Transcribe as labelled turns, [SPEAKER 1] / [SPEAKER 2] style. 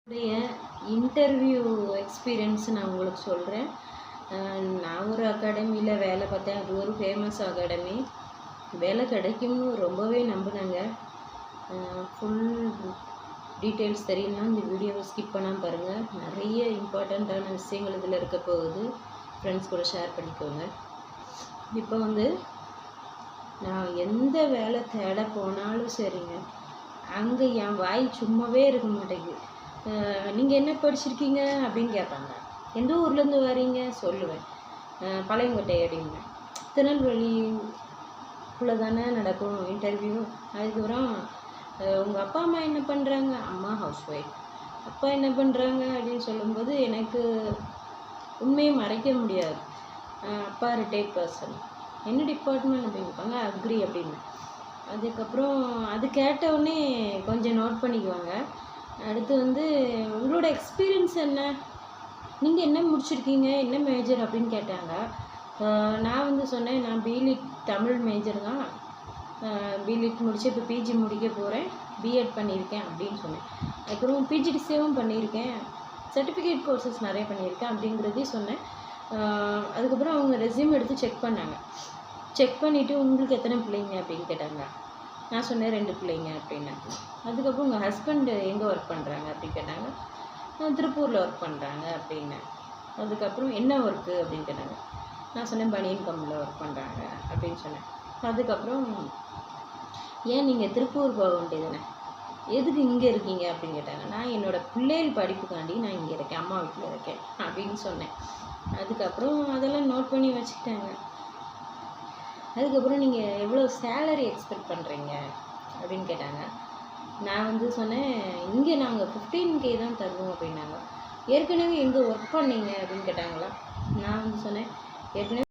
[SPEAKER 1] என்னுடைய interview experience நான் உங்களுக்கு சொல்கிறேன். நான் ஒரு அகாடமியில் வேலை பார்த்தேன். அது ஒரு ஃபேமஸ் அகாடமி. வேலை கிடைக்கும்னு ரொம்பவே நம்பினேங்க. ஃபுல் டீட்டெயில்ஸ் தெரியலனா இந்த வீடியோவை ஸ்கிப் பண்ணாமல் பாருங்கள். நிறைய இம்பார்ட்டண்ட்டான விஷயங்கள் இதில் இருக்க போகுது. ஃப்ரெண்ட்ஸ் கூட ஷேர் பண்ணிக்கோங்க. இப்போ நான் எந்த வேலை தேட போனாலும் சரிங்க, அங்கே என் வாய் சும்மாவே இருக்க மாட்டேங்குது. நீங்கள் என்ன படிச்சிருக்கீங்க அப்படின்னு கேட்பாங்க. எந்த ஊர்லேருந்து வரீங்க சொல்லுவேன். பழையங்கோட்டை அப்படின்பேன். திருநெல்வேலிக்குள்ளே தானே நடக்கும் இன்டர்வியூ. அதுக்கப்புறம் உங்கள் அப்பா அம்மா என்ன பண்ணுறாங்க? அம்மா ஹவுஸ் ஒய்ஃப். அப்பா என்ன பண்ணுறாங்க அப்படின்னு சொல்லும்போது எனக்கு உண்மையை மறைக்க முடியாது. அப்பா ரிட்டையர்ட் பர்சன். என்ன டிபார்ட்மெண்ட் அப்படின்னு கேட்பாங்க. அக்ரி அப்படின்னு. அதுக்கப்புறம் அது கேட்டவுடனே கொஞ்சம் நோட் பண்ணிக்குவாங்க. அடுத்து உங்களோட எக்ஸ்பீரியன்ஸ் என்ன, நீங்கள் என்ன முடிச்சிருக்கீங்க, என்ன மேஜர் அப்படின்னு கேட்டாங்க. நான் சொன்னேன், நான் பிலிட் தமிழ் மேஜர் தான். பிலிட் முடிச்சு இப்போ பிஜி முடிக்க போகிறேன், பிஎட் பண்ணியிருக்கேன் அப்படின்னு சொன்னேன். அதுக்கப்புறம் பிஜிடிசியும் பண்ணியிருக்கேன், சர்டிஃபிகேட் கோர்சஸ் நிறைய பண்ணியிருக்கேன் அப்படிங்கிறதையும் சொன்னேன். அதுக்கப்புறம் அவங்க ரெஸ்யூம் எடுத்து செக் பண்ணாங்க. செக் பண்ணிவிட்டு உங்களுக்கு எத்தனை பிள்ளைங்க அப்படின்னு கேட்டாங்க. நான் சொன்னேன் 2 பிள்ளைங்க அப்படின்னேன். அதுக்கப்புறம் உங்கள் ஹஸ்பண்ட் எங்கே ஒர்க் பண்ணுறாங்க அப்படின்னு கேட்டாங்க. திருப்பூரில் ஒர்க் பண்ணுறாங்க அப்படின்னேன். அதுக்கப்புறம் என்ன ஒர்க்கு அப்படின்னு கேட்டாங்க. நான் சொன்னேன் பனியன் கம்பெனியில் ஒர்க் பண்ணுறாங்க அப்படின்னு சொன்னேன். அதுக்கப்புறம் ஏன் நீங்கள் திருப்பூர் போக வேண்டியதுதானே, எதுக்கு இங்கே இருக்கீங்க அப்படின்னு கேட்டாங்க. நான் என்னோடய பிள்ளைகள் படிப்புக்காண்டி நான் இங்கே இருக்கேன், அம்மா வீட்டில் இருக்கேன் அப்படின்னு சொன்னேன். அதுக்கப்புறம் அதெல்லாம் நோட் பண்ணி வச்சுக்கிட்டாங்க. அதுக்கப்புறம் நீங்கள் எவ்வளோ சேலரி எக்ஸ்பெக்ட் பண்ணுறீங்க அப்படின்னு கேட்டாங்க. நான் சொன்னேன், இங்கே நாங்கள் 15K தான் தருவோம் அப்படின்னாங்க. ஏற்கனவே எங்கே ஒர்க் பண்ணீங்க அப்படின்னு கேட்டாங்களா. நான் சொன்னேன், ஏற்கனவே